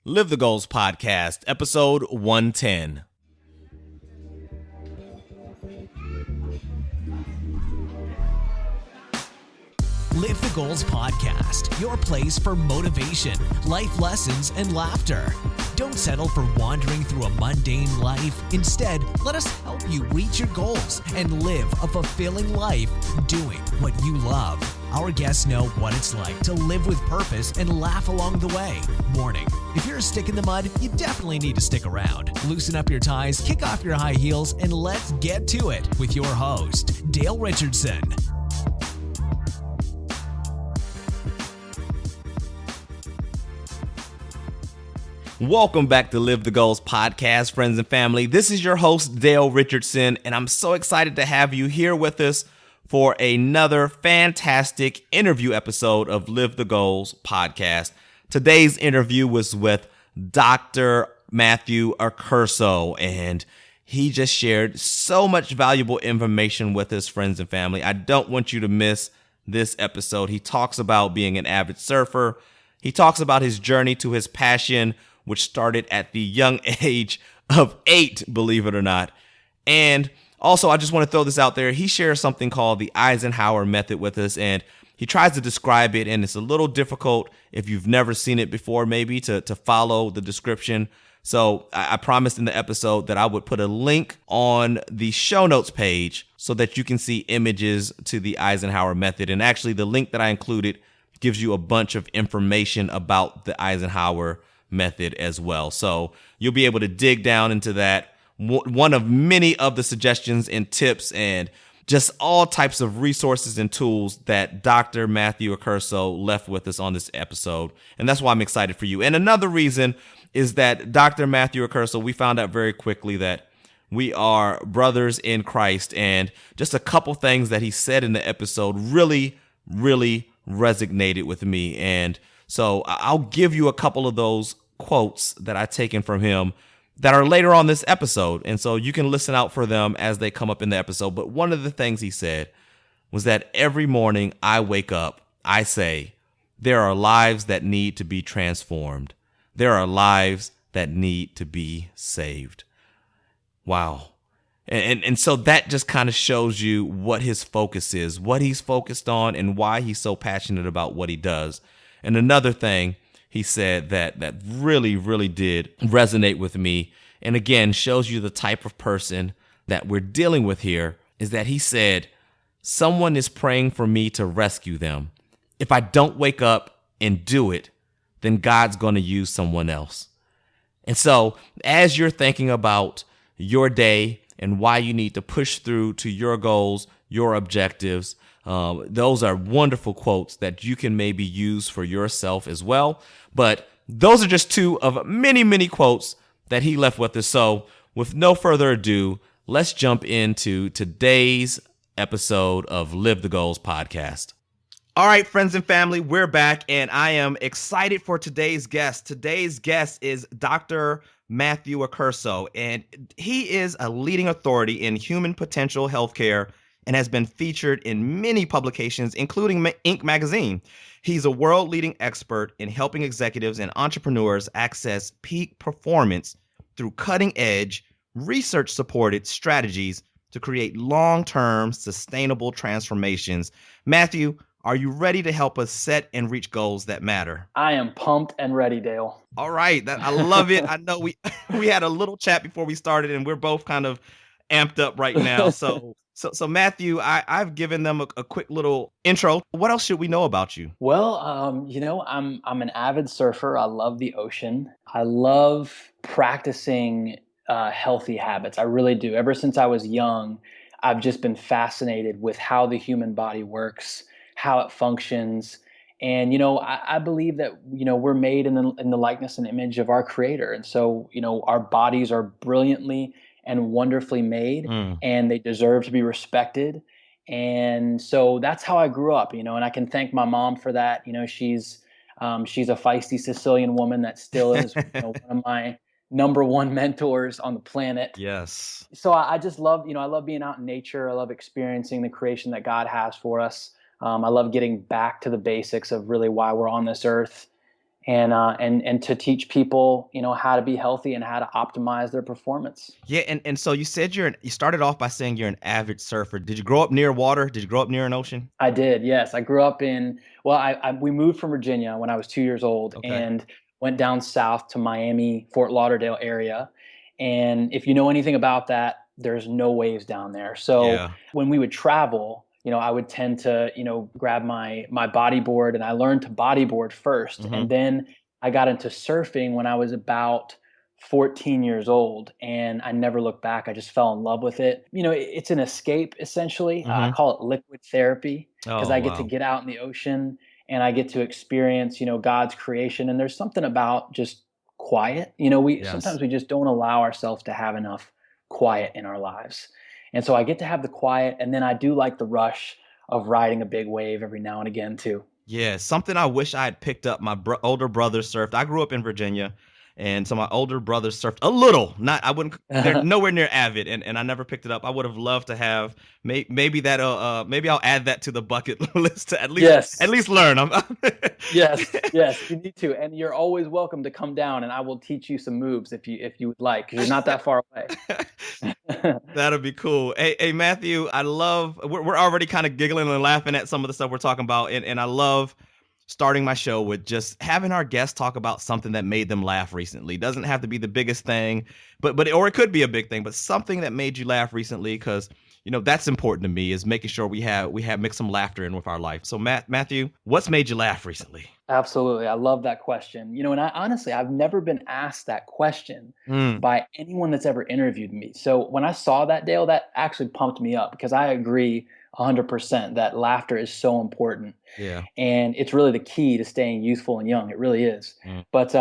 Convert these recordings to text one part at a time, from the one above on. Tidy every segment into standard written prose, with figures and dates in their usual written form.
Live the Goals Podcast, episode 110. Live the Goals Podcast, your place for motivation, life lessons, and laughter. Don't settle for wandering through a mundane life. Instead, let us help you reach your goals and live a fulfilling life doing what you love. Our guests know what it's like to live with purpose and laugh along the way. Warning, if you're a stick in the mud, you definitely need to stick around. Loosen up your ties, kick off your high heels, and let's get to it with your host, Dale Richardson. Welcome back to Live the Goals Podcast, friends and family. This is your host, Dale Richardson, and I'm so excited to have you here with us for another fantastic interview episode of Live the Goals Podcast. Today's interview was with Dr. Matthew Accurso, and he just shared so much valuable information with his friends and family. I don't want you to miss this episode. He talks about being an avid surfer. He talks about his journey to his passion, which started at the young age of 8, believe it or not. And also, I just want to throw this out there. He shares something called the Eisenhower method with us, and he tries to describe it, and it's a little difficult if you've never seen it before, maybe, to follow the description. So I promised in the episode that I would put a link on the show notes page so that you can see images to the Eisenhower method. And actually, the link that I included gives you a bunch of information about the Eisenhower method as well. So you'll be able to dig down into that. One of many of the suggestions and tips and just all types of resources and tools that Dr. Matthew Accurso left with us on this episode. And that's why I'm excited for you. And another reason is that Dr. Matthew Accurso, we found out very quickly that we are brothers in Christ. And just a couple things that he said in the episode really resonated with me. And so I'll give you a couple of those quotes that I've taken from him that are later on this episode. And so you can listen out for them as they come up in the episode. But one of the things he said was that every morning I wake up, I say, there are lives that need to be transformed. There are lives that need to be saved. Wow. And so that just kind of shows you what his focus is, what he's focused on, and why he's so passionate about what he does. And another thing he said that really did resonate with me, and again, shows you the type of person that we're dealing with here, is that he said, someone is praying for me to rescue them. If I don't wake up and do it, then God's going to use someone else. And so as you're thinking about your day and why you need to push through to your goals, your objectives, those are wonderful quotes that you can maybe use for yourself as well. But those are just two of many quotes that he left with us. So with no further ado, let's jump into today's episode of Live the Goals Podcast. All right, friends and family, we're back, and I am excited for today's guest. Today's guest is Dr. Matthew Accurso, and he is a leading authority in human potential healthcare and has been featured in many publications, including Inc. magazine. He's a world-leading expert in helping executives and entrepreneurs access peak performance through cutting-edge, research-supported strategies to create long-term, sustainable transformations. Matthew, are you ready to help us set and reach goals that matter? I am pumped and ready, Dale. All right. I love it. I know we had a little chat before we started, and we're both kind of amped up right now. So Matthew, I've given them a quick little intro. What else should we know about you? Well, I'm an avid surfer. I love the ocean. I love practicing healthy habits. I really do. Ever since I was young, I've just been fascinated with how the human body works, how it functions. And, I believe that, we're made in the likeness and image of our Creator. And so, our bodies are brilliantly and wonderfully made, and they deserve to be respected. And so that's how I grew up, and I can thank my mom for that. She's a feisty Sicilian woman that still is one of my number one mentors on the planet. Yes. So I just love, I love being out in nature. I love experiencing the creation that God has for us. I love getting back to the basics of really why we're on this earth. and to teach people, how to be healthy and how to optimize their performance. Yeah, and so you said you started off by saying you're an avid surfer. Did you grow up near water? Did you grow up near an ocean? I did, yes. I grew up well, we moved from Virginia when I was 2 years old Okay. and went down south to Miami, Fort Lauderdale area. And if you know anything about that, there's no waves down there. So Yeah. when we would travel, I would tend to, grab my bodyboard, and I learned to bodyboard first. Hmm. And then I got into surfing when I was about 14 years old, and I never looked back. I just fell in love with it. It's an escape essentially. I Hmm. call it liquid therapy because Oh, I get to wow. get out in the ocean and I get to experience, God's creation. And there's something about just quiet. We Yes. sometimes we just don't allow ourselves to have enough quiet in our lives. And so I get to have the quiet, and then I do like the rush of riding a big wave every now and again too. Yeah, something I wish I had picked up. My older brother surfed. I grew up in Virginia, and so my older brother surfed a little. Not, I wouldn't. They're nowhere near avid, and I never picked it up. I would have loved to have. Maybe that. Maybe I'll add that to the bucket list to at Yes. least learn. Yes, yes, you need to, and you're always welcome to come down, and I will teach you some moves if you would like, because you're not that far away. That'd be cool. Hey, Matthew, I love. We're already kind of giggling and laughing at some of the stuff we're talking about, and I love starting my show with just having our guests talk about something that made them laugh recently. Doesn't have to be the biggest thing, but or it could be a big thing, but something that made you laugh recently, because that's important to me, is making sure we have mix some laughter in with our life. So Matthew, what's made you laugh recently? Absolutely. I love that question. And I honestly, I've never been asked that question Mm, by anyone that's ever interviewed me. So when I saw that, Dale, that actually pumped me up because I agree 100% that laughter is so important. yeah. And it's really the key to staying youthful and young. It really is. Mm. But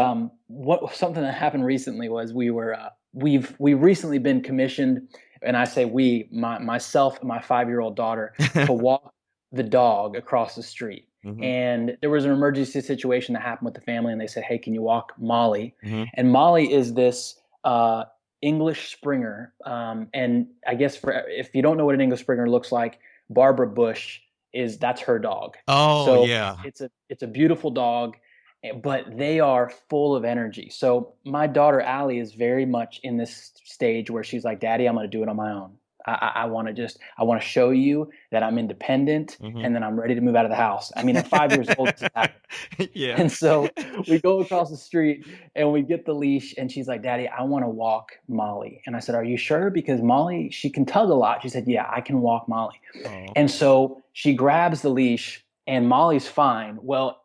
what something that happened recently was we've recently been commissioned, and I say myself and my 5-year-old daughter, to walk the dog across the street. Hmm. And there was an emergency situation that happened with the family, and they said, "Hey, can you walk Molly?" Hmm. And Molly is this English Springer, and I guess if you don't know what an English Springer looks like, Barbara Bush that's her dog. Oh So yeah. it's a beautiful dog, but they are full of energy. So my daughter Allie is very much in this stage where she's like, "Daddy, I'm going to do it on my own. I want to I want to show you that I'm independent Hmm. and then I'm ready to move out of the house." I mean, at 5 years old, this is happening. Yeah. And so we go across the street and we get the leash, and she's like, "Daddy, I want to walk Molly." And I said, "Are you sure? Because Molly, she can tug a lot." She said, "Yeah, I can walk Molly." Oh. And so she grabs the leash, and Molly's fine. Well,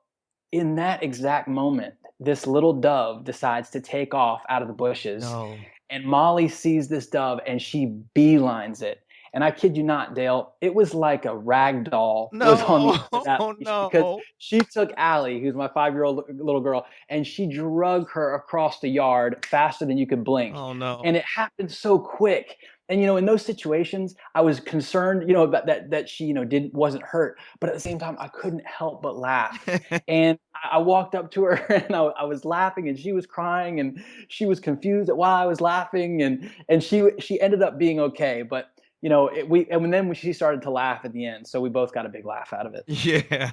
in that exact moment, this little dove decides to take off out of the bushes, No. and Molly sees this dove and she beelines it. And I kid you not, Dale, it was like a rag doll was on the No. end of that Oh leash because no. she took Allie, who's my 5-year-old little girl, and she drug her across the yard faster than you could blink. Oh no. And it happened so quick. And in those situations, I was concerned, about that she, didn't wasn't hurt, but at the same time, I couldn't help but laugh. And I walked up to her and I was laughing, and she was crying, and she was confused at why I was laughing, and she ended up being okay. But and then she started to laugh at the end, so we both got a big laugh out of Yeah.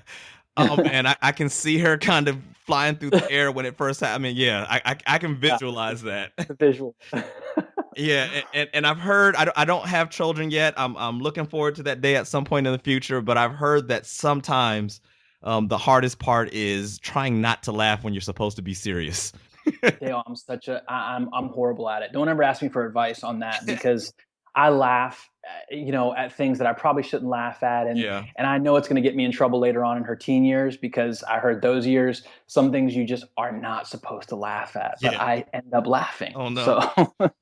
Oh man, I can see her kind of flying through the air when it first happened. I mean, yeah, I can Yeah, visualize that. the visual. Yeah, and I've heard, I don't have children yet. I'm looking forward to that day at some point in the future, but I've heard that sometimes the hardest part is trying not to laugh when you're supposed to be serious. Dale, I'm horrible at it. Don't ever ask me for advice on that because I laugh, at things that I probably shouldn't laugh at, Yeah. and I know it's going to get me in trouble later on in her teen years because I heard those years some things you just are not supposed to laugh at, but Yeah. I end up laughing. Oh no. So, Well,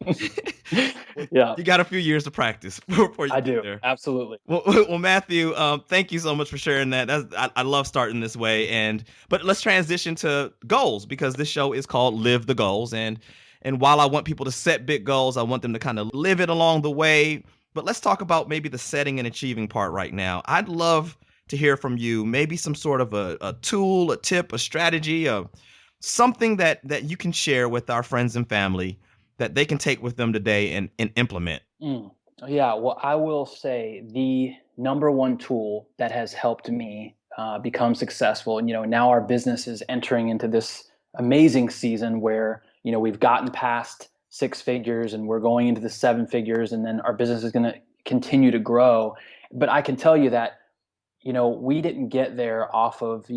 yeah, you got a few years to practice before you I get do there. absolutely. Well, Matthew, thank you so much for sharing that. I love starting this way, but let's transition to goals, because this show is called Live the Goals, and while I want people to set big goals, I want them to kind of live it along the way. But let's talk about maybe the setting and achieving part right now. I'd love to hear from you, maybe some sort of a tool, a tip, a strategy, something that you can share with our friends and family that they can take with them today and implement. Mm. Yeah, well, I will say the number one tool that has helped me become successful, and now our business is entering into this amazing season where, we've gotten past six figures and we're going into the seven figures, and then our business is going to continue to grow. But I can tell you that, we didn't get there off of,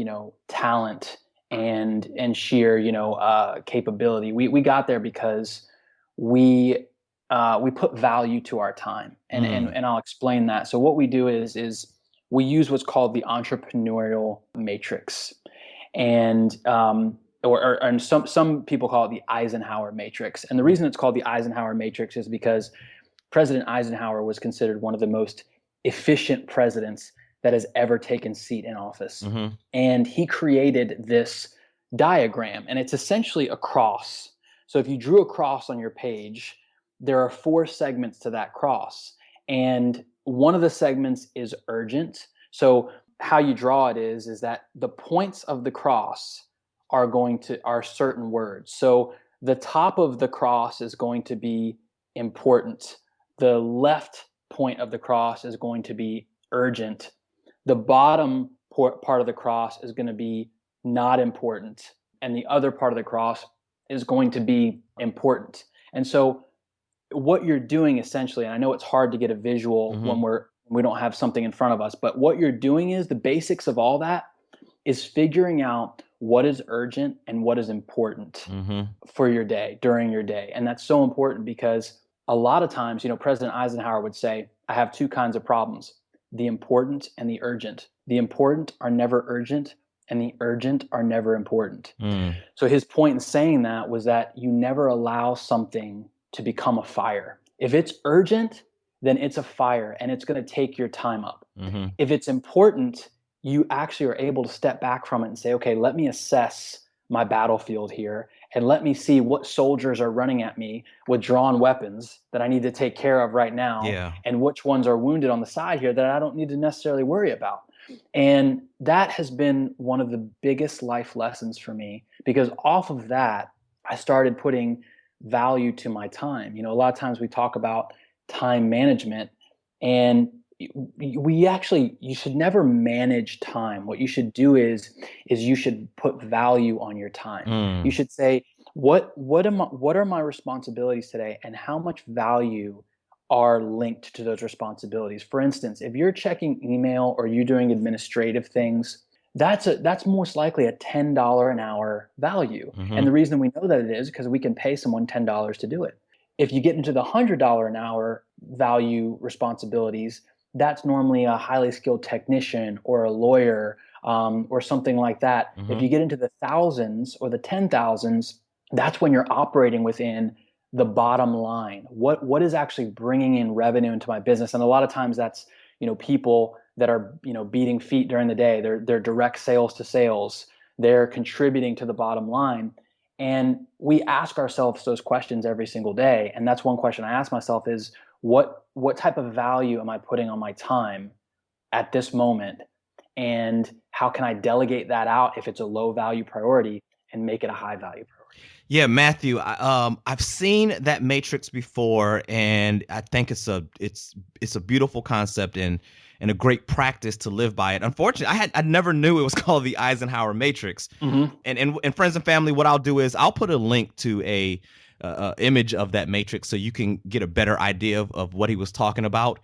talent and sheer, capability. We got there because we put value to our time, and I'll explain that. So what we do is we use what's called the entrepreneurial matrix, and and some people call it the Eisenhower matrix. And the reason it's called the Eisenhower matrix is because President Eisenhower was considered one of the most efficient presidents that has ever taken seat in office. Mm-hmm. And he created this diagram, and it's essentially a cross. So if you drew a cross on your page, there are four segments to that cross. And one of the segments is urgent. So how you draw it is that the points of the cross are certain words. So the top of the cross is going to be important. The left point of the cross is going to be urgent. The bottom part of the cross is going to be not important. And the other part of the cross is going to be important. And so what you're doing essentially, and I know it's hard to get a visual when we don't have something in front of us, but what you're doing is the basics of all that is figuring out what is urgent and what is important for your day, during your day. And that's so important because a lot of times, President Eisenhower would say, I have two kinds of problems, the important and the urgent. The important are never urgent, and the urgent are never important. So his point in saying that was that you never allow something to become a fire. If it's urgent, then it's a fire and it's going to take your time up. If it's important, you actually are able to step back from it and say, okay, let me assess my battlefield here and let me see what soldiers are running at me with drawn weapons that I need to take care of right now, and which ones are wounded on the side here that I don't need to necessarily worry about. And that has been one of the biggest life lessons for me, because off of that, I started putting value to my time. A lot of times we talk about time management, and you should never manage time. What you should do is you should put value on your time. You should say, what are my responsibilities today, and how much value are linked to those responsibilities. For instance, if you're checking email or you're doing administrative things, that's most likely a $10 an hour value. And the reason we know that it is because we can pay someone $10 to do it. If you get into the $100 an hour value responsibilities, that's normally a highly skilled technician or a lawyer, or something like that. If you get into the thousands or the 10,000s, that's when you're operating within the bottom line. What is actually bringing in revenue into my business? And a lot of times that's, people that are, beating feet during the day. They're direct sales to sales. They're contributing to the bottom line. And we ask ourselves those questions every single day. And that's one question I ask myself is, what type of value am I putting on my time at this moment? And how can I delegate that out if it's a low value priority and make it a high value priority? Yeah, Matthew, I've seen that matrix before, and I think it's a beautiful concept and a great practice to live by it. Unfortunately, I never knew it was called the Eisenhower matrix. And friends and family, what I'll do is I'll put a link to a image of that matrix so you can get a better idea of what he was talking about.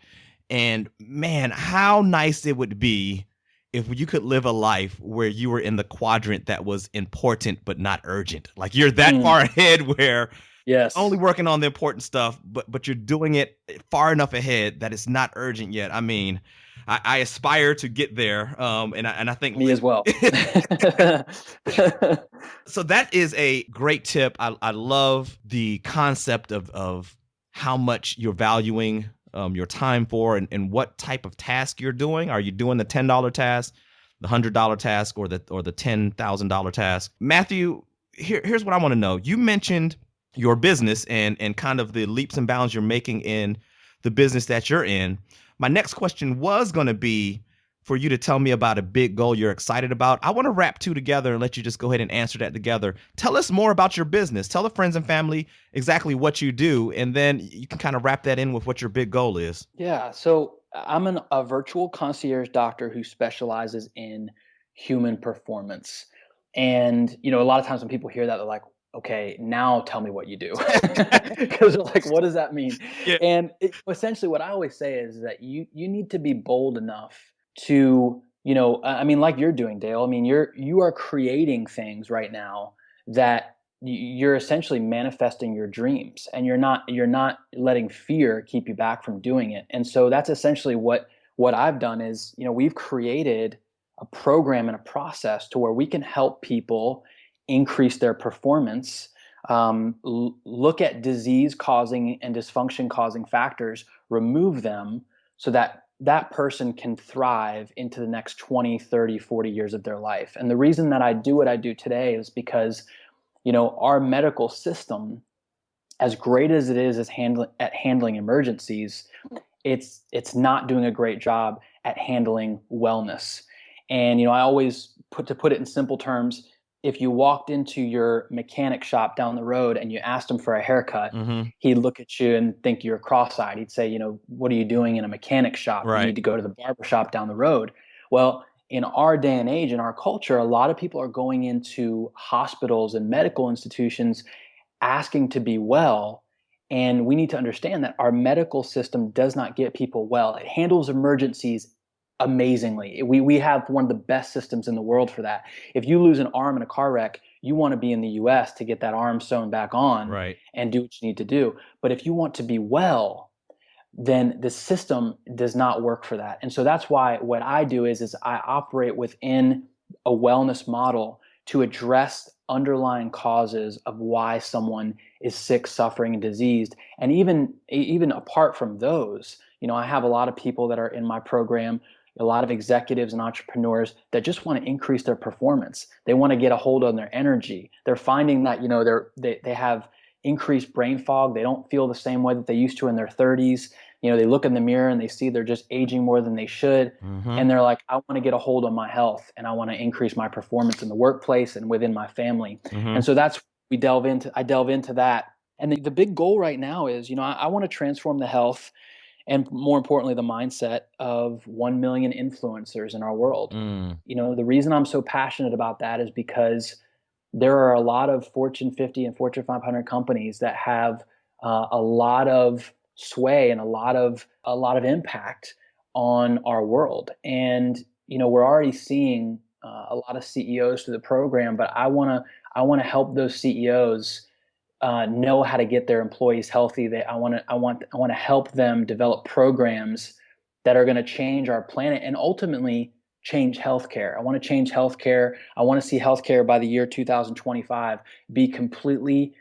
And man, how nice it would be if you could live a life where you were in the quadrant that was important but not urgent. Like you're that far ahead where yes, only working on the important stuff, but you're doing it far enough ahead that it's not urgent yet. I mean, I aspire to get there, and I think me as well. So that is a great tip. I love the concept of how much you're valuing your time for, and what type of task you're doing. Are you doing the $10 task, the $100 task, or the $10,000 task? Matthew, here's what I want to know. You mentioned your business and kind of the leaps and bounds you're making in the business that you're in. My next question was going to be for you to tell me about a big goal you're excited about. I want to wrap two together and let you just go ahead and answer that together. Tell us more about your business. Tell the friends and family exactly what you do, and then you can kind of wrap that in with what your big goal is. Yeah, so I'm a virtual concierge doctor who specializes in human performance. And, a lot of times when people hear that, they're like, okay, now tell me what you do. Because they're like, what does that mean? Yeah. And essentially what I always say is that you need to be bold enough to, like you're doing, Dale. I mean, you are creating things right now that you're essentially manifesting your dreams, and you're not letting fear keep you back from doing it. And so that's essentially what I've done is, we've created a program and a process to where we can help people increase their performance, look at disease causing and dysfunction causing factors, remove them so that that person can thrive into the next 20, 30, 40 years of their life. And the reason that I do what I do today is because, our medical system, as great as it is at handling emergencies, it's not doing a great job at handling wellness. And I always put it in simple terms, if you walked into your mechanic shop down the road and you asked him for a haircut, Mm-hmm. he'd look at you and think you're cross-eyed. He'd say, what are you doing in a mechanic shop? You Right. need to go to the barber shop down the road. Well, in our day and age, in our culture, a lot of people are going into hospitals and medical institutions asking to be well. And we need to understand that our medical system does not get people well. It handles emergencies amazingly. We have one of the best systems in the world for that. If you lose an arm in a car wreck, you want to be in the US to get that arm sewn back on Right. and do what you need to do. But if you want to be well, then the system does not work for that. And so that's why what I do is I operate within a wellness model to address underlying causes of why someone is sick, suffering, and diseased. And even apart from those, I have a lot of people that are in my program, a lot of executives and entrepreneurs that just want to increase their performance. They want to get a hold on their energy. They're finding that, they have increased brain fog. They don't feel the same way that they used to in their 30s. They look in the mirror and they see they're just aging more than they should. Mm-hmm. And they're like, I want to get a hold on my health, and I want to increase my performance in the workplace and within my family. Mm-hmm. And so I delve into that. And the big goal right now is, I want to transform the health and, more importantly, the mindset of 1 million influencers in our world. The reason I'm so passionate about that is because there are a lot of Fortune 50 and Fortune 500 companies that have a lot of sway and a lot of impact on our world. And we're already seeing a lot of CEOs through the program, but I want to help those CEOs know how to get their employees healthy. I want to help them develop programs that are going to change our planet and ultimately change healthcare. I want to change healthcare. I want to see healthcare by the year 2025 be completely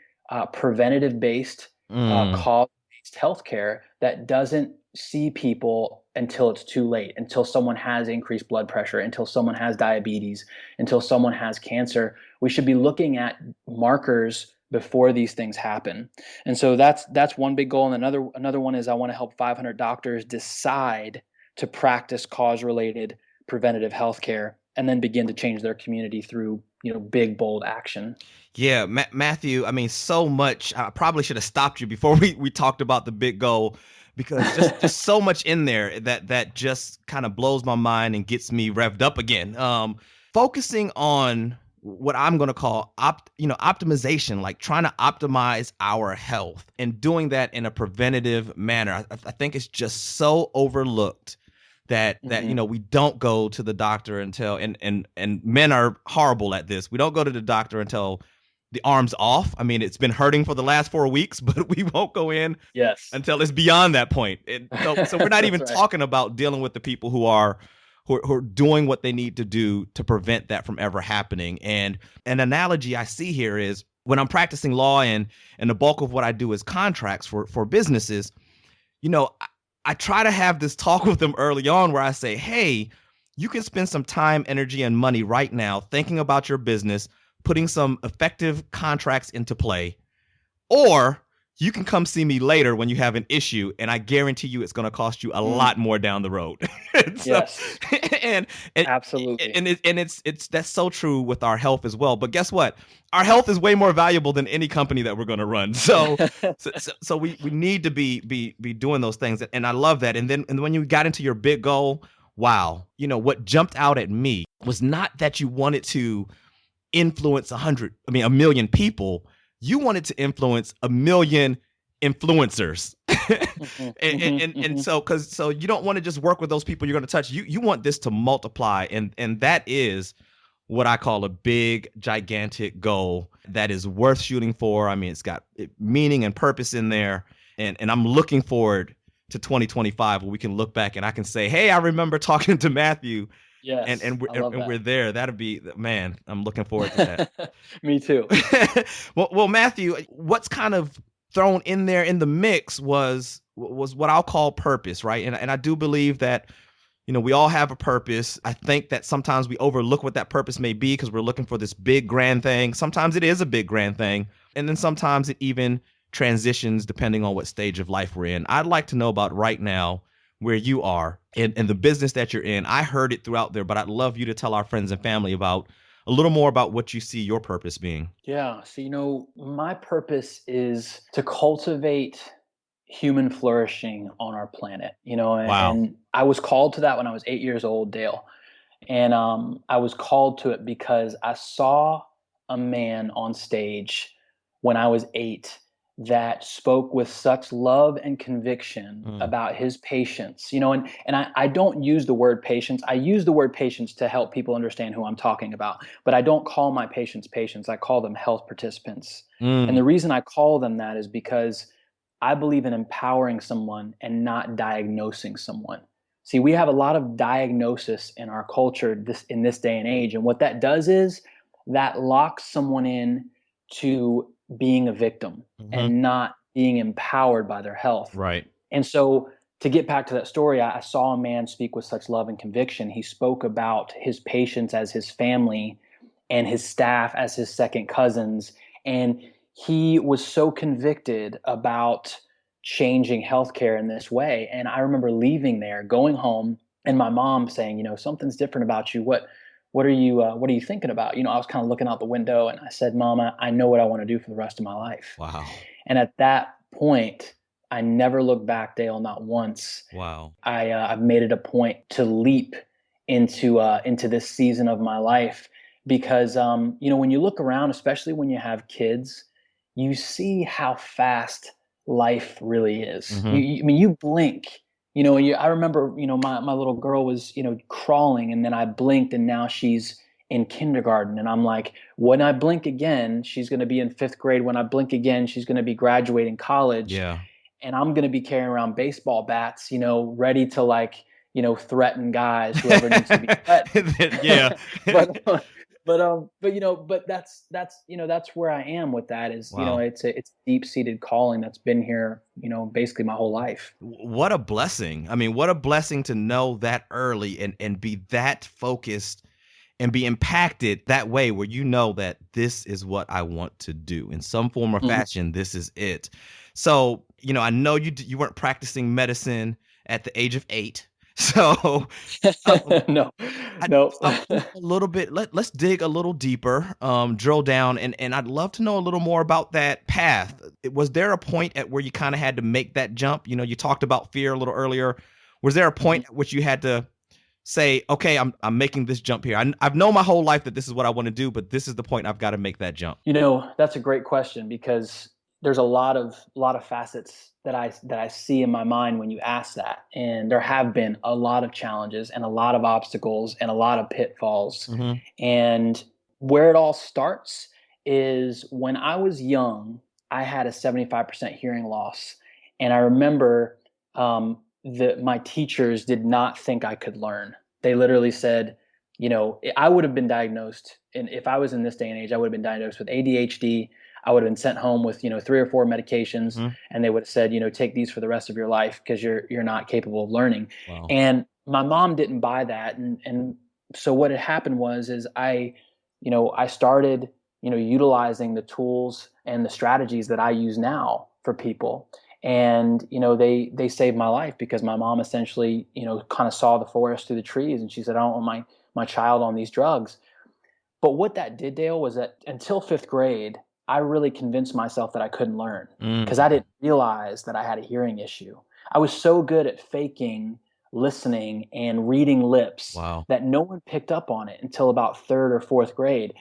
preventative based, cause-based healthcare that doesn't see people until it's too late, until someone has increased blood pressure, until someone has diabetes, until someone has cancer. We should be looking at markers before these things happen. And so that's one big goal. And another one is I want to help 500 doctors decide to practice cause-related preventative healthcare and then begin to change their community through, big, bold action. Yeah, Matthew, I mean, so much. I probably should have stopped you before we talked about the big goal, because just so much in there that just kind of blows my mind and gets me revved up again. Focusing on what I'm going to call optimization, like trying to optimize our health and doing that in a preventative manner. I think it's just so overlooked that we don't go to the doctor until, and men are horrible at this. We don't go to the doctor until the arm's off. I mean, it's been hurting for the last 4 weeks, but we won't go in until it's beyond that point. And so we're not even talking about dealing with the people who are doing what they need to do to prevent that from ever happening. And an analogy I see here is when I'm practicing law and the bulk of what I do is contracts for businesses, I try to have this talk with them early on where I say, hey, you can spend some time, energy, and money right now thinking about your business, putting some effective contracts into play, or you can come see me later when you have an issue, and I guarantee you it's going to cost you a lot more down the road. Yes. and absolutely. And it's that's so true with our health as well. But guess what? Our health is way more valuable than any company that we're going to run. So we need to be doing those things. And I love that. And when you got into your big goal, wow, what jumped out at me was not that you wanted to influence a million people. You wanted to influence a million influencers. Mhm, and, mhm, and and mhm. so so you don't want to just work with those people you're going to touch. You want this to multiply, and that is what I call a big, gigantic goal that is worth shooting for. I mean, it's got meaning and purpose in there. And I'm looking forward to 2025 where we can look back and I can say, hey, I remember talking to Matthew and, Yes, and, we're, I love and we're that. there. That'll be, man, I'm looking forward to that. Me too. Well, Matthew, what's kind of thrown in there in the mix was what I'll call purpose, right? And I do believe that we all have a purpose. I think that sometimes we overlook what that purpose may be because we're looking for this big grand thing. Sometimes it is a big grand thing, and then sometimes it even transitions depending on what stage of life we're in. I'd like to know about right now where you are and the business that you're in. I heard it throughout there, but I'd love you to tell our friends and family about a little more about what you see your purpose being. Yeah. So, my purpose is to cultivate human flourishing on our planet, Wow. and I was called to that when I was 8 years old, Dale. And I was called to it because I saw a man on stage when I was 8 that spoke with such love and conviction Mm, about his patients. And I don't use the word patience. I use the word patience to help people understand who I'm talking about, but I don't call my patients patients. I call them health participants. And mm, the reason I call them that is because I believe in empowering someone and not diagnosing someone. See, we have a lot of diagnosis in our culture in this day and age, and what that does is that locks someone in to being a victim hmm. and not being empowered by their health. Right. And so, to get back to that story, I saw a man speak with such love and conviction. He spoke about his patients as his family and his staff as his second cousins. And he was so convicted about changing healthcare in this way. And I remember leaving there, going home, and my mom saying, something's different about you. What are you thinking about? I was kind of looking out the window, and I said, Mom, I know what I want to do for the rest of my life. Wow. And at that point, I never looked back, Dale, not once. Wow. I've made it a point to leap into this season of my life because when you look around, especially when you have kids, you see how fast life really is. Hmm. I mean, you blink. I remember, my little girl was, crawling, and then I blinked, and now she's in kindergarten, and I'm like, when I blink again, she's going to be in fifth grade. When I blink again, she's going to be graduating college, Yeah. and I'm going to be carrying around baseball bats, ready to threaten guys, whoever needs to be threatened. Yeah. but but that's where I am with that is, Wow. it's deep seated calling that's been here, basically my whole life. What a blessing. I mean, what a blessing to know that early and be that focused and be impacted that way where you know that this is what I want to do in some form or Mhm. fashion. This is it. So, I know you weren't practicing medicine at the age of 8. So, um, No, I'd no. love to know a little bit. Let's dig a little deeper, drill down, and I'd love to know a little more about that path. Was there a point at where you kind of had to make that jump? You talked about fear a little earlier. Was there a Mhm. point at which you had to say, okay, I'm making this jump here? I've known my whole life that this is what I want to do, but this is the point I've got to make that jump. That's a great question because there's a lot of facets that I see in my mind when you ask that. And there have been a lot of challenges and a lot of obstacles and a lot of pitfalls. Hmm. And where it all starts is when I was young, I had a 75% hearing loss. And I remember that my teachers did not think I could learn. They literally said, I would have been diagnosed, and if I was in this day and age, I would have been diagnosed with ADHD. I would have been sent home with, 3 or 4 medications, Hmm. and they would have said, take these for the rest of your life because you're not capable of learning. Wow. And my mom didn't buy that, and so what had happened is I started, utilizing the tools and the strategies that I use now for people. And they saved my life because my mom essentially, kind of saw the forest through the trees, and she said, I don't want my child on these drugs. But what that did, Dale, was that until fifth grade, I really convinced myself that I couldn't learn Mm. because I didn't realize that I had a hearing issue. I was so good at faking listening and reading lips Wow. that no one picked up on it until about third or fourth grade.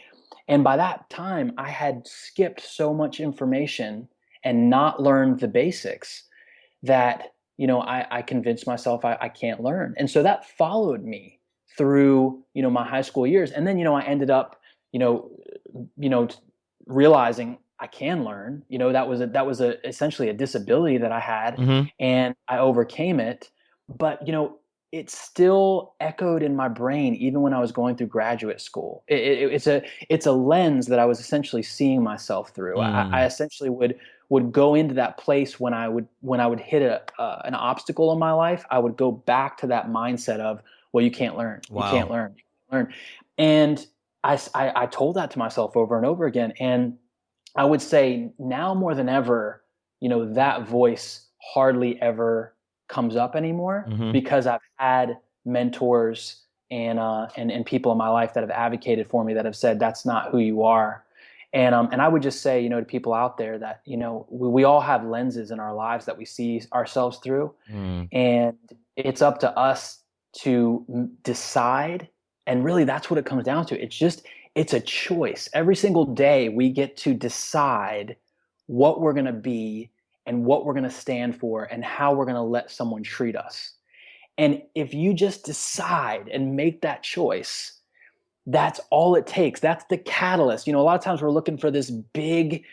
And by that time, I had skipped so much information and not learned the basics that, I convinced myself I can't learn. And so that followed me through, my high school years. And then, I ended up, you know, realizing I can learn. That was essentially a disability that I had, Mm-hmm. and I overcame it. But it still echoed in my brain even when I was going through graduate school. It's a lens that I was essentially seeing myself through. I Mm. essentially would go into that place when I would hit an obstacle in my life. I would go back to that mindset of, well, you can't learn, you can't Wow. learn, you can't learn, and I told that to myself over and over again. And I would say now more than ever, that voice hardly ever comes up anymore, Mm-hmm. because I've had mentors and people in my life that have advocated for me, that have said that's not who you are. And I would just say, to people out there that, we all have lenses in our lives that we see ourselves through, Mm. and it's up to us to decide. And really, that's what it comes down to. It's a choice. Every single day we get to decide what we're going to be and what we're going to stand for and how we're going to let someone treat us. And if you just decide and make that choice, that's all it takes. That's the catalyst. A lot of times we're looking for this big,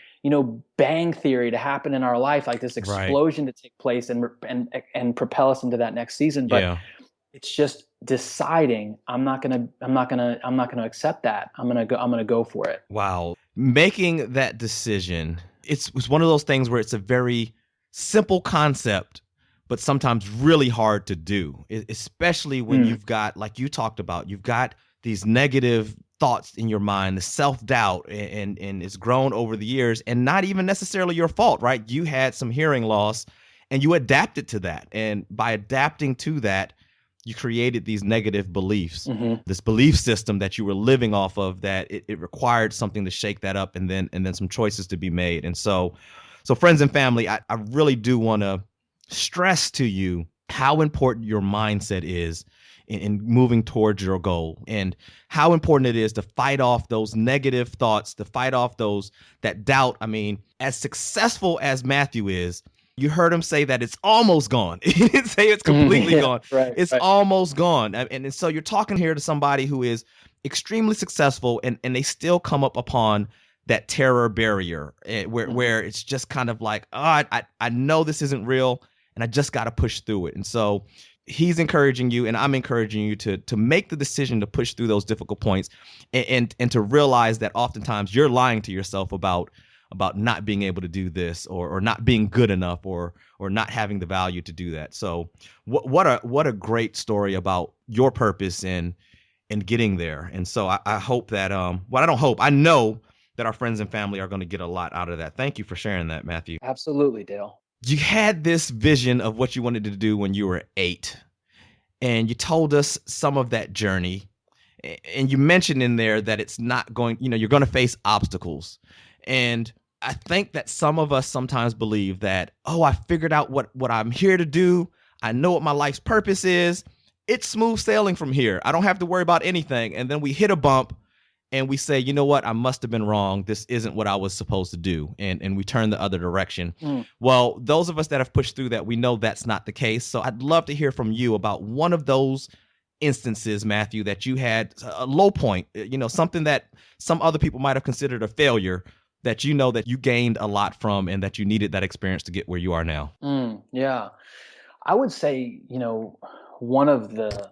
bang theory to happen in our life, like this Right. explosion to take place and propel us into that next season. But Yeah. it's just deciding, I'm not gonna accept that. I'm gonna go for it. Wow. Making that decision, it's one of those things where it's a very simple concept, but sometimes really hard to do, especially when Mm, you've got, like you talked about, you've got these negative thoughts in your mind, the self-doubt, and it's grown over the years, and not even necessarily your fault, right? You had some hearing loss and you adapted to that. And by adapting to that, you created these negative beliefs, hmm this belief system that you were living off of, that it required something to shake that up, and then some choices to be made. And so friends and family, I really do want to stress to you how important your mindset is in moving towards your goal, and how important it is to fight off those negative thoughts, to fight off that doubt. I mean, as successful as Matthew is, you heard him say that it's almost gone. He didn't say it's completely Yeah, gone. right, It's right. almost gone. And so you're talking here to somebody who is extremely successful, and they still come up upon that terror barrier, hmm where it's just kind of like, oh, I know this isn't real, and I just got to push through it. And so he's encouraging you, and I'm encouraging you to make the decision to push through those difficult points, and to realize that oftentimes you're lying to yourself about not being able to do this, or not being good enough, or not having the value to do that. So what a great story about your purpose and getting there. And so I hope that I don't hope, I know that our friends and family are going to get a lot out of that. Thank you for sharing that, Matthew. Absolutely, Dale. You had this vision of what you wanted to do when you were 8, and you told us some of that journey. And you mentioned in there that it's not going, you're going to face obstacles. And I think that some of us sometimes believe that, oh, I figured out what I'm here to do. I know what my life's purpose is. It's smooth sailing from here. I don't have to worry about anything. And then we hit a bump and we say, you know what, I must have been wrong. This isn't what I was supposed to do. And we turn the other direction. Mm. Well, those of us that have pushed through that, we know that's not the case. So I'd love to hear from you about one of those instances, Matthew, that you had a low point, something that some other people might have considered a failure, that that you gained a lot from, and that you needed that experience to get where you are now. Yeah, I would say, one of the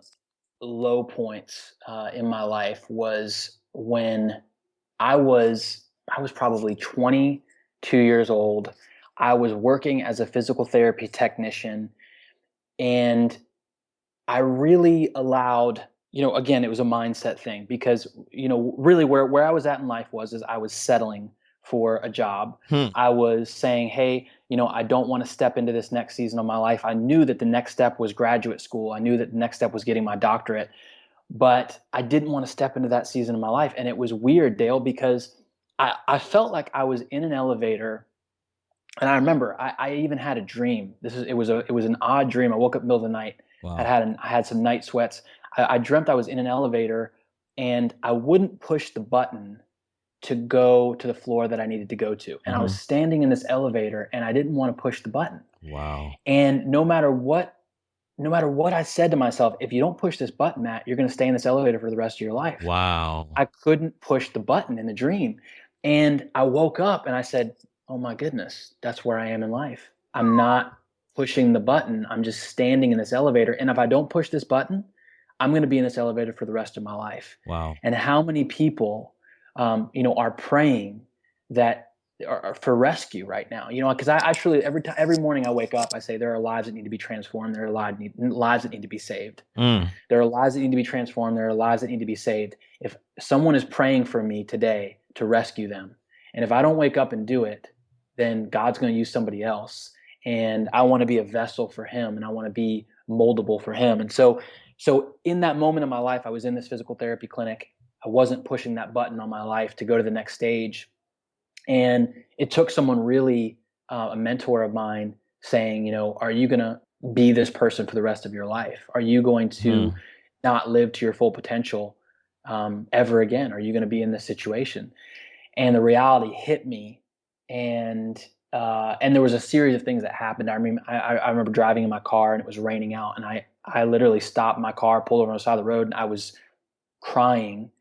low points in my life was when I was I was probably 22 years old. I was working as a physical therapy technician, and I really allowed, again, it was a mindset thing, because, really where I was at in life is I was settling for a job. Hmm. I was saying, hey, I don't want to step into this next season of my life. I knew that the next step was graduate school. I knew that the next step was getting my doctorate, but I didn't want to step into that season of my life. And it was weird, Dale, because I felt like I was in an elevator. And I remember I even had a dream. It was an odd dream. I woke up in the middle of the night. Wow. I had some night sweats. I dreamt I was in an elevator, and I wouldn't push the button to go to the floor that I needed to go to. And I was Mm-hmm. standing in this elevator and I didn't want to push the button. Wow. And no matter what I said to myself, if you don't push this button, Matt, you're going to stay in this elevator for the rest of your life. Wow. I couldn't push the button in the dream. And I woke up and I said, oh my goodness, that's where I am in life. I'm not pushing the button. I'm just standing in this elevator. And if I don't push this button, I'm going to be in this elevator for the rest of my life. Wow. And how many people, are praying that are for rescue right now? Because I truly every morning I wake up, I say there are lives that need to be transformed. There are lives that need to be saved. Mm. There are lives that need to be transformed. There are lives that need to be saved. If someone is praying for me today to rescue them, and if I don't wake up and do it, then God's going to use somebody else. And I want to be a vessel for him, and I want to be moldable for him. And so in that moment in my life, I was in this physical therapy clinic. I wasn't pushing that button on my life to go to the next stage. And it took someone really, a mentor of mine saying, are you going to be this person for the rest of your life? Are you going to not live to your full potential ever again? Are you going to be in this situation? And the reality hit me. And there was a series of things that happened. I remember driving in my car and it was raining out. And I literally stopped my car, pulled over on the side of the road, and I was crying.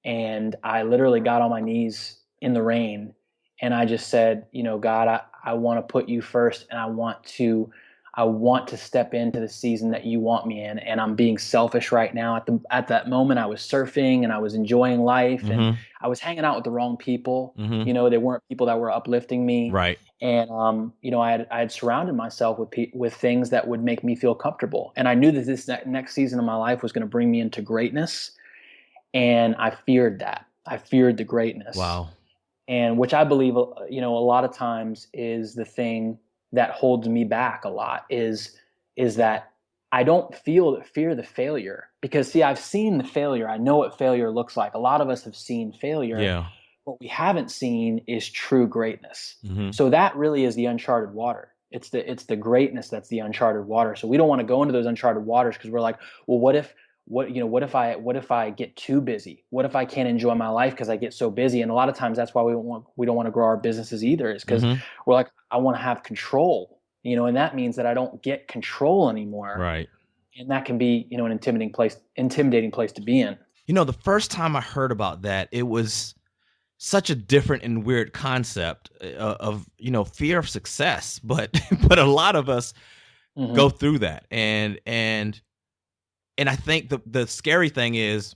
And I literally got on my knees in the rain. And I just said, God, I want to put you first, and I want to step into the season that you want me in. And I'm being selfish right now. At that moment, I was surfing and I was enjoying life, and I was hanging out with the wrong people. They weren't people that were uplifting me. Right. And I had surrounded myself with things that would make me feel comfortable. And I knew that this next season of my life was going to bring me into greatness. And I feared that. I feared the greatness. Wow. And which I believe, a lot of times is the thing that holds me back a lot is that I don't fear the failure, because see, I've seen the failure. I know what failure looks like. A lot of us have seen failure. Yeah. What we haven't seen is true greatness. So that really is the uncharted water. It's the greatness that's the uncharted water. So we don't want to go into those uncharted waters because we're like, well, what if I get too busy? What if I can't enjoy my life because I get so busy? And a lot of times that's why we don't want to grow our businesses either, is because we're like, I want to have control, and that means that I don't get control anymore. Right. And that can be, an intimidating place to be in. The first time I heard about that, it was such a different and weird concept of fear of success, but a lot of us go through that, and I think the scary thing is,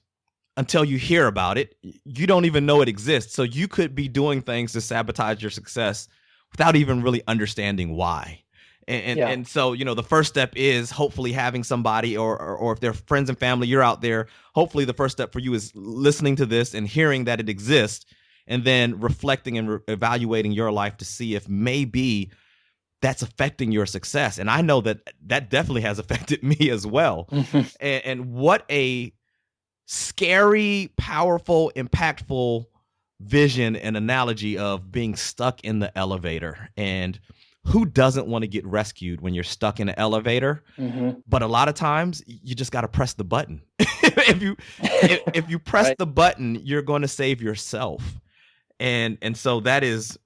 until you hear about it, you don't even know it exists. So you could be doing things to sabotage your success without even really understanding why. And so, the first step is hopefully having somebody, or if they're friends and family, you're out there. Hopefully the first step for you is listening to this and hearing that it exists, and then reflecting and evaluating your life to see if maybe that's affecting your success. And I know that definitely has affected me as well. And what a scary, powerful, impactful vision and analogy of being stuck in the elevator. And who doesn't want to get rescued when you're stuck in an elevator? But a lot of times you just got to press the button. if you press the button, you're going to save yourself. And so that is,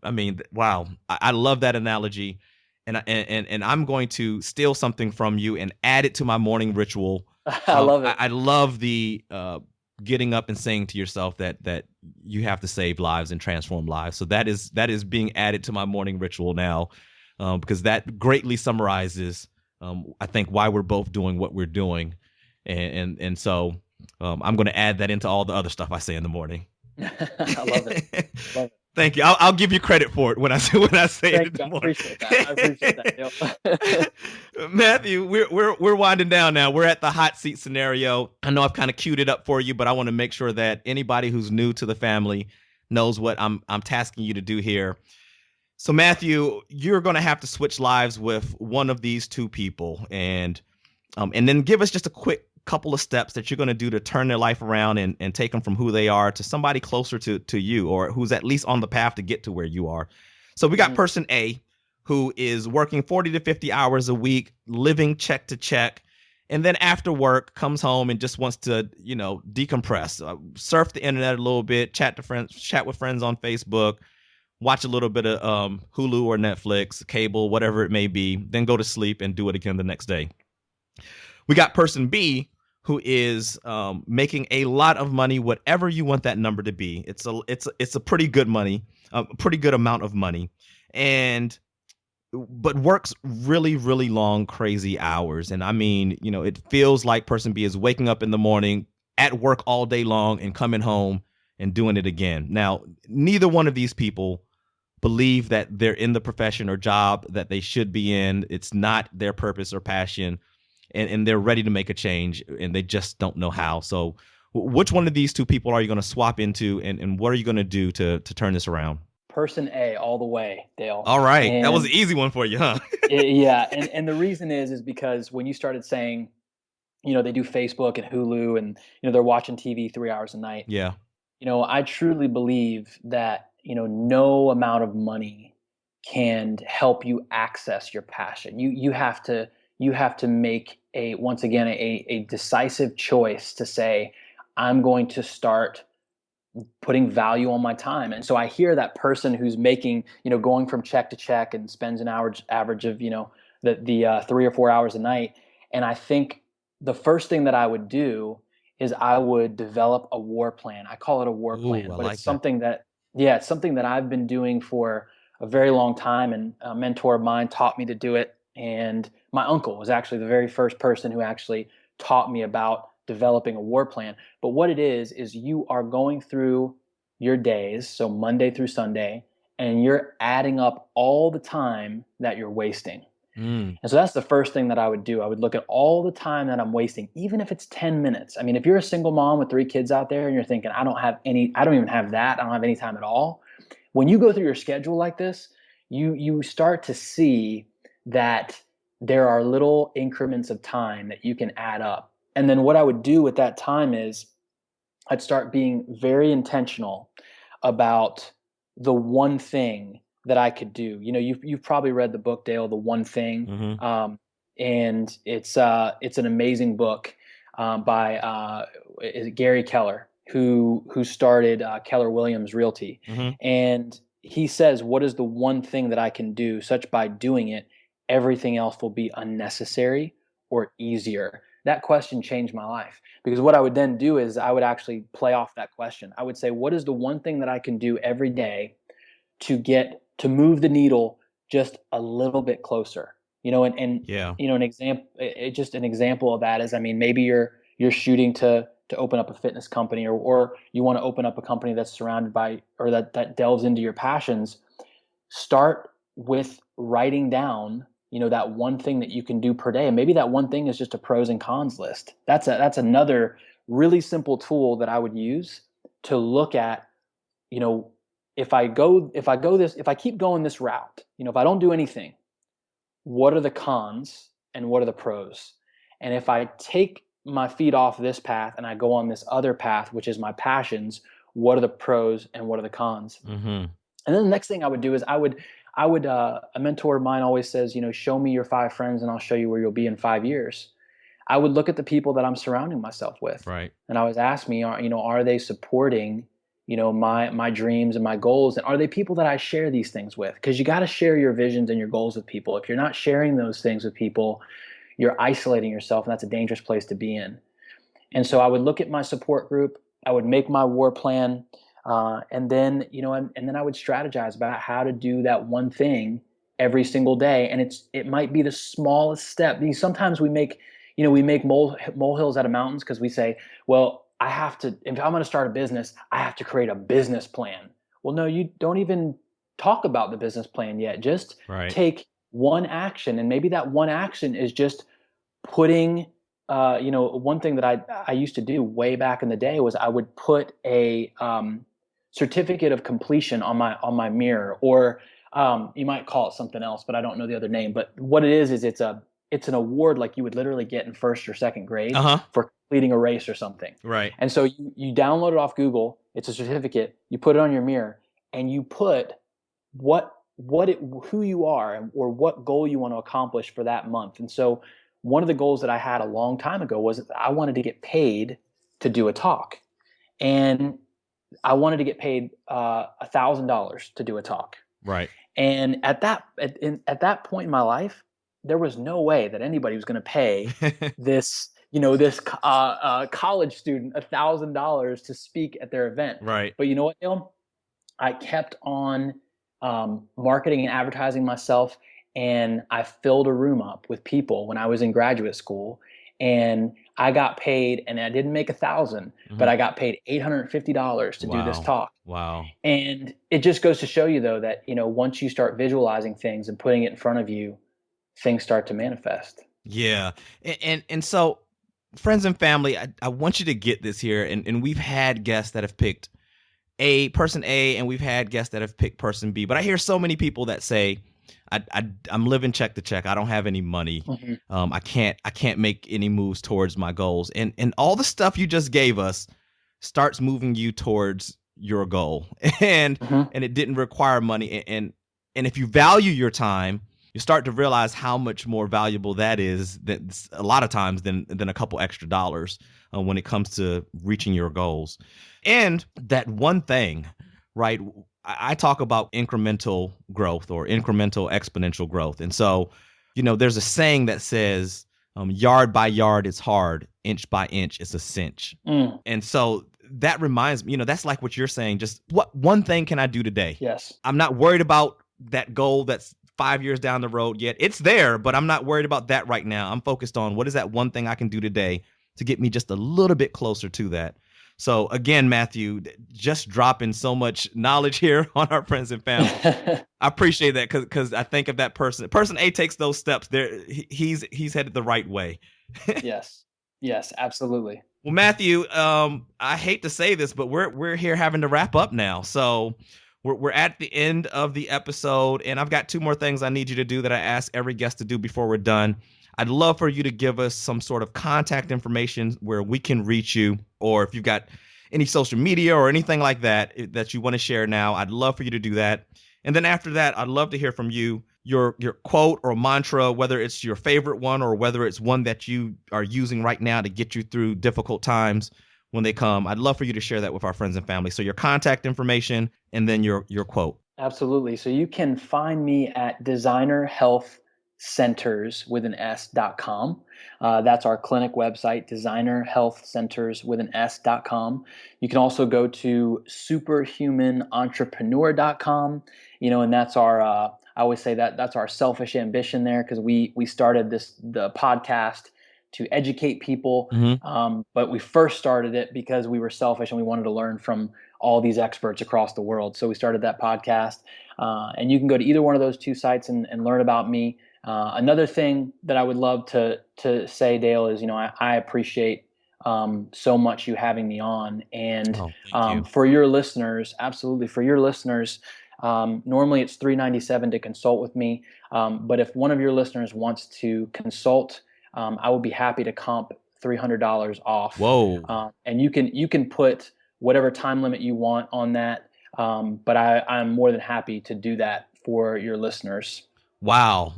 wow. I love that analogy. And I'm going to steal something from you and add it to my morning ritual. I love it. I love the getting up and saying to yourself that you have to save lives and transform lives. So that is being added to my morning ritual now, because that greatly summarizes, I think, why we're both doing what we're doing. And so I'm going to add that into all the other stuff I say in the morning. I love it. Love it. Thank you. I'll give you credit for it when I say it. I appreciate that. Matthew, we're winding down now. We're at the hot seat scenario. I know I've kind of queued it up for you, but I want to make sure that anybody who's new to the family knows what I'm tasking you to do here. So Matthew, you're going to have to switch lives with one of these two people, and then give us just a quick couple of steps that you're going to do to turn their life around and take them from who they are to somebody closer to you, or who's at least on the path to get to where you are. So we got person A, who is working 40 to 50 hours a week, living check to check, and then after work comes home and just wants to, decompress, surf the internet a little bit, chat with friends on Facebook, watch a little bit of Hulu or Netflix, cable, whatever it may be, then go to sleep and do it again the next day. We got person B, who is making a lot of money, whatever you want that number to be. It's a pretty good money, a pretty good amount of money, but works really, really long, crazy hours. And I mean, it feels like person B is waking up in the morning, at work all day long, and coming home and doing it again. Now, neither one of these people believe that they're in the profession or job that they should be in. It's not their purpose or passion, and they're ready to make a change, and they just don't know how. So which one of these two people are you going to swap into, and what are you going to do to turn this around? Person A all the way, Dale. All right. And that was an easy one for you, huh? yeah. And the reason is because when you started saying, they do Facebook and Hulu and, they're watching TV 3 hours a night. Yeah. I truly believe that, no amount of money can help you access your passion. You have to make once again, a decisive choice to say, I'm going to start putting value on my time. And so I hear that person who's making, going from check to check and spends an average of, the 3 or 4 hours a night. And I think the first thing that I would do is I would develop a war plan. I call it a war plan, but it's something that, it's something that I've been doing for a very long time. And a mentor of mine taught me to do it. And my uncle was actually the very first person who actually taught me about developing a war plan. But what it is you are going through your days, so Monday through Sunday, and you're adding up all the time that you're wasting. And so that's the first thing that I would do. I would look at all the time that I'm wasting, even if it's 10 minutes. I mean, if you're a single mom with 3 kids out there and you're thinking, I don't even have that. I don't have any time at all. When you go through your schedule like this, you start to see that there are little increments of time that you can add up. And then what I would do with that time is I'd start being very intentional about the one thing that I could do. You've probably read the book, Dale, The One Thing. Mm-hmm. And it's an amazing book by Gary Keller, who started Keller Williams Realty. Mm-hmm. And he says, what is the one thing that I can do such by doing it, everything else will be unnecessary or easier? That question changed my life, because what I would then do is I would actually play off that question. I would say, what is the one thing that I can do every day to move the needle just a little bit closer? An example of that is, I mean, maybe you're shooting to open up a fitness company, or you want to open up a company that's surrounded by, or that delves into your passions. Start with writing down that one thing that you can do per day. And maybe that one thing is just a pros and cons list. That's another really simple tool that I would use to look at, if I keep going this route, if I don't do anything, what are the cons and what are the pros? And if I take my feet off this path and I go on this other path, which is my passions, what are the pros and what are the cons? Mm-hmm. And then the next thing I would do is a mentor of mine always says, show me your 5 friends and I'll show you where you'll be in 5 years. I would look at the people that I'm surrounding myself with. Right. And I was asked me, are they supporting, my dreams and my goals? And are they people that I share these things with? Because you got to share your visions and your goals with people. If you're not sharing those things with people, you're isolating yourself, and that's a dangerous place to be in. And so I would look at my support group. I would make my war plan. And then I would strategize about how to do that one thing every single day. And it might be the smallest step. Sometimes we make molehills out of mountains, because we say, well, if I'm going to start a business, I have to create a business plan. Well, no, you don't even talk about the business plan yet. Just take one action. And maybe that one action is just putting, one thing that I used to do way back in the day was I would put a certificate of completion on my mirror, or you might call it something else, but I don't know the other name. But what it is it's an award like you would literally get in 1st or 2nd grade for completing a race or something. Right. And so you download it off Google. It's a certificate. You put it on your mirror, and you put who you are, or what goal you want to accomplish for that month. And so one of the goals that I had a long time ago was that I wanted to get paid to do a talk. And I wanted to get paid $1,000 to do a talk. Right. And at that point in my life, there was no way that anybody was going to pay this college student $1,000 to speak at their event. Right. But you know what, Neil? I kept on marketing and advertising myself, and I filled a room up with people when I was in graduate school, and I got paid, and I didn't make 1,000, but I got paid $850 to do this Wow. talk. Wow. And it just goes to show you, though, that once you start visualizing things and putting it in front of you, things start to manifest. Yeah. And so, friends and family, I want you to get this here. And we've had guests that have picked person A, and we've had guests that have picked person B. But I hear so many people that say, I'm living check to check. I don't have any money. Mm-hmm. I can't make any moves towards my goals. And all the stuff you just gave us starts moving you towards your goal. And Mm-hmm. and it didn't require money. And if you value your time, you start to realize how much more valuable that is, that a lot of times than a couple extra dollars when it comes to reaching your goals. And that one thing, right? I talk about incremental growth or incremental exponential growth. And so, there's a saying that says, yard by yard is hard, inch by inch is a cinch. And so that reminds me, that's like what you're saying. Just what one thing can I do today? Yes. I'm not worried about that goal that's 5 years down the road yet. It's there, but I'm not worried about that right now. I'm focused on what is that one thing I can do today to get me just a little bit closer to that. So again, Matthew, just dropping so much knowledge here on our friends and family. I appreciate that because I think of that person. Person A takes those steps. He's headed the right way. Yes, absolutely. Well, Matthew, I hate to say this, but we're here having to wrap up now. So we're at the end of the episode, and I've got 2 more things I need you to do that I ask every guest to do before we're done. I'd love for you to give us some sort of contact information where we can reach you, or if you've got any social media or anything like that that you want to share now, I'd love for you to do that. And then after that, I'd love to hear from you, your quote or mantra, whether it's your favorite one or whether it's one that you are using right now to get you through difficult times when they come. I'd love for you to share that with our friends and family. So your contact information and then your quote. Absolutely. So you can find me at designerhealthcenters.com. That's our clinic website, designerhealthcenterswithan.com. You can also go to superhumanentrepreneur.com, and that's our, I always say that's our selfish ambition there, because we started the podcast to educate people. But we first started it because we were selfish and we wanted to learn from all these experts across the world. So we started that podcast. And you can go to either one of those 2 sites and learn about me. Another thing that I would love to say, Dale, is, I appreciate so much you having me on. And thank you. For your listeners, absolutely, for your listeners, normally it's $397 to consult with me. But if one of your listeners wants to consult, I would be happy to comp $300 off. Whoa. And you can put whatever time limit you want on that. But I'm more than happy to do that for your listeners. Wow.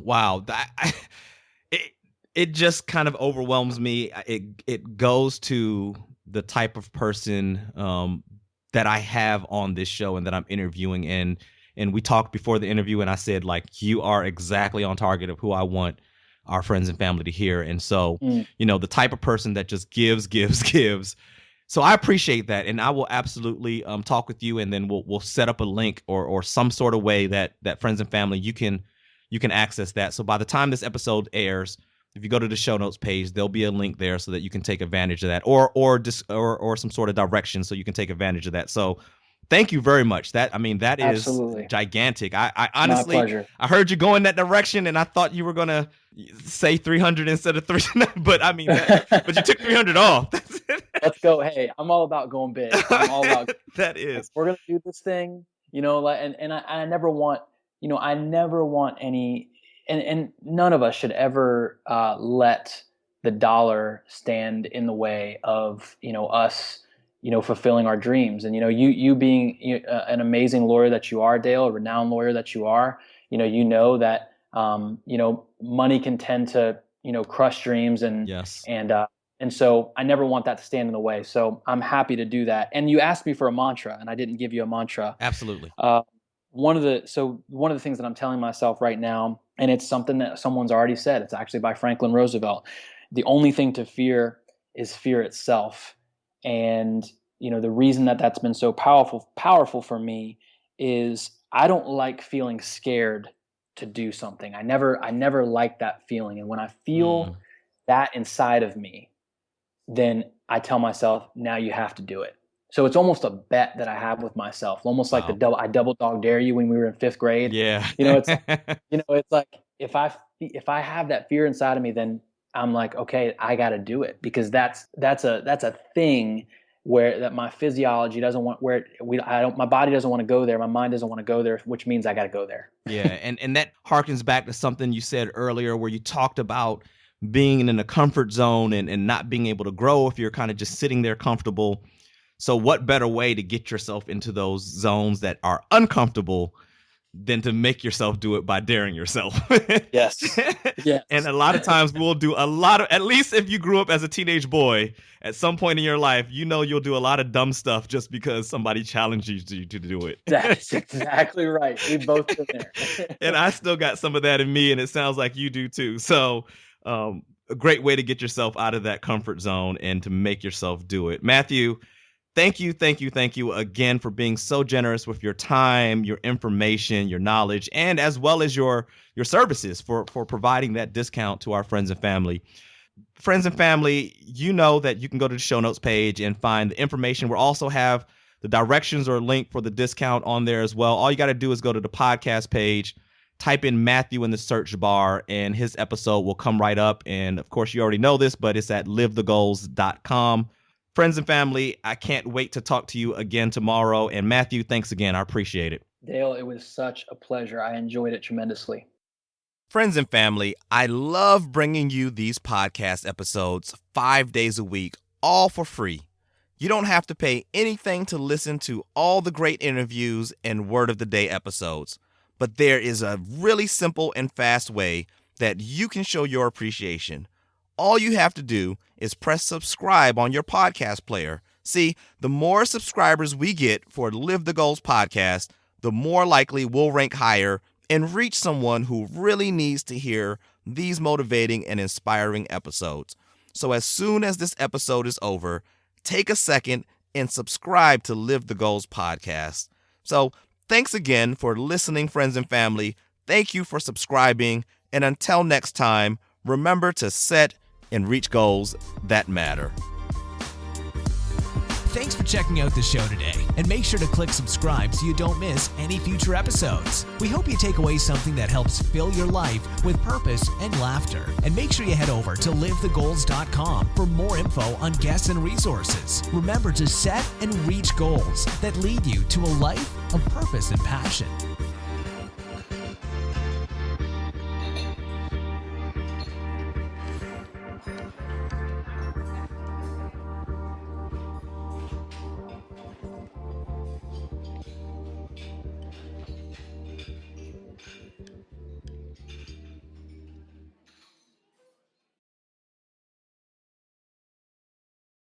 It just kind of overwhelms me. It goes to the type of person that I have on this show and that I'm interviewing. And we talked before the interview, and I said, like, you are exactly on target of who I want our friends and family to hear. And so, the type of person that just gives. So I appreciate that, and I will absolutely talk with you, and then we'll set up a link or some sort of way that friends and family you can access that. So by the time this episode airs, if you go to the show notes page, there'll be a link there so that you can take advantage of that, or some sort of direction so you can take advantage of that. So thank you very much. That is Absolutely gigantic. I honestly, my pleasure. I heard you go in that direction, and I thought you were gonna say 300 instead of 300, but but you took 300 off. Let's go. Hey, I'm all about going big. I'm all about that is. We're gonna do this thing, and I never want, any, and none of us should ever let the dollar stand in the way of us fulfilling our dreams. And you being an amazing lawyer that you are, Dale, a renowned lawyer that you are, that money can tend to crush dreams Yes. and so I never want that to stand in the way. So I'm happy to do that. And you asked me for a mantra, and I didn't give you a mantra. Absolutely. One of the things that I'm telling myself right now, and it's something that someone's already said. It's actually by Franklin Roosevelt. The only thing to fear is fear itself. And the reason that that's been so powerful for me is I don't like feeling scared to do something. I never liked that feeling. And when I feel that inside of me, then I tell myself, now you have to do it. So it's almost a bet that I have with myself, almost like I double dog dare you when we were in 5th grade. Yeah. It's like if I have that fear inside of me, then I'm like, okay, I got to do it, because that's a thing where that my physiology doesn't want, my body doesn't want to go there. My mind doesn't want to go there, which means I got to go there. Yeah. And that harkens back to something you said earlier, where you talked about being in a comfort zone and not being able to grow if you're kind of just sitting there comfortable. So what better way to get yourself into those zones that are uncomfortable than to make yourself do it by daring yourself? Yes. Yes. And a lot of times we'll do at least if you grew up as a teenage boy, at some point in your life, you'll do a lot of dumb stuff just because somebody challenges you to do it. That's exactly right. We've both been there. And I still got some of that in me, and it sounds like you do too. So a great way to get yourself out of that comfort zone and to make yourself do it. Matthew, thank you again for being so generous with your time, your information, your knowledge, and as well as your services for providing that discount to our friends and family. Friends and family, you know that you can go to the show notes page and find the information. We'll also have the directions or link for the discount on there as well. All you got to do is go to the podcast page, type in Matthew in the search bar, and his episode will come right up. And of course, you already know this, but it's at livethegoals.com. Friends and family, I can't wait to talk to you again tomorrow. And Matthew, thanks again. I appreciate it. Dale, it was such a pleasure. I enjoyed it tremendously. Friends and family, I love bringing you these podcast episodes 5 days a week, all for free. You don't have to pay anything to listen to all the great interviews and Word of the Day episodes. But there is a really simple and fast way that you can show your appreciation. All you have to do is press subscribe on your podcast player. See, the more subscribers we get for Live the Goals podcast, the more likely we'll rank higher and reach someone who really needs to hear these motivating and inspiring episodes. So as soon as this episode is over, take a second and subscribe to Live the Goals podcast. So thanks again for listening, friends and family. Thank you for subscribing. And until next time, remember to set and reach goals that matter. Thanks for checking out the show today, and make sure to click subscribe so you don't miss any future episodes. We hope you take away something that helps fill your life with purpose and laughter. And make sure you head over to livethegoals.com for more info on guests and resources. Remember to set and reach goals that lead you to a life of purpose and passion.